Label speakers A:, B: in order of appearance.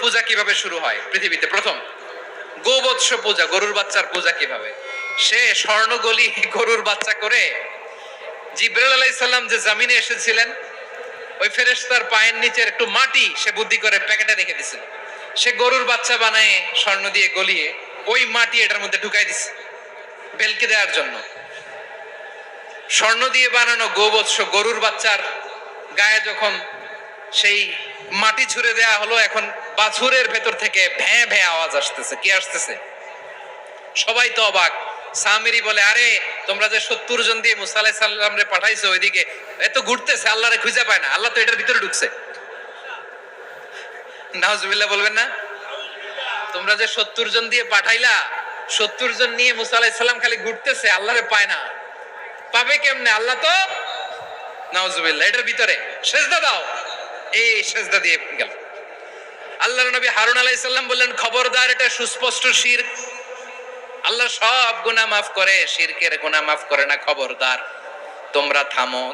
A: পূজা কিভাবে শুরু হয় পৃথিবীতে? প্রথম গোবৎস পূজা, গরুর বাচ্চার পূজা কিভাবে? সে স্বর্ণগলি গরুর বাচ্চা করে জিব্রাইল আলাইহিস সালাম যে জমিনে এসেছিলেন, ওই ফেরেশতার পায়ের নিচের একটু মাটি সে বুদ্ধি করে প্যাকেটে রেখে দিছিল। সে গরুর বাচ্চা বানায় স্বর্ণ দিয়ে গলিয়ে ওই মাটি এটার মধ্যে ঢুকাই দিছে বেলকে দেওয়ার জন্য। স্বর্ণ দিয়ে বানানো গোবৎস গরুর বাচ্চার গায়ে যখন সেই মাটি ছুঁড়ে দেয়া হলো, এখন বাছুরের ভেতর থেকে ভ্যাঁ ভ্যাঁ আওয়াজ আসতেছে। কি আসতেছে? সবাই তো অবাক। সামিরি বলে, আরে তোমরা যে 70 জন দিয়ে মুসা আলাইহিস সালাম রে পাঠাইছো ওইদিকে, এত ঘুরতেছে, আল্লাহরে খুঁজে পায় না, আল্লাহ তো এটার ভিতরে ঢুকছে। নাউজুবিল্লাহ বলবেন না? তোমরা যে 70 জন দিয়ে পাঠাইলা, 70 জন নিয়ে মুসা আলাইহিস সালাম খালি ঘুরতেছে, আল্লাহরে পায় না। পাবে কেমনে? আল্লাহ তো নাউজুবিল্লাহ এটার ভিতরে। সেজদা দাও। এই সেজদা দিয়ে গেল। আল্লাহর নবী হারুন আলাইহিস সালাম বললেন, খবরদার, এটা সুস্পষ্ট শিরক। আল্লাহ সব গুনাহ মাফ করে, শিরকের গুনাহ মাফ করে না, খবরদার তোমরা থামো।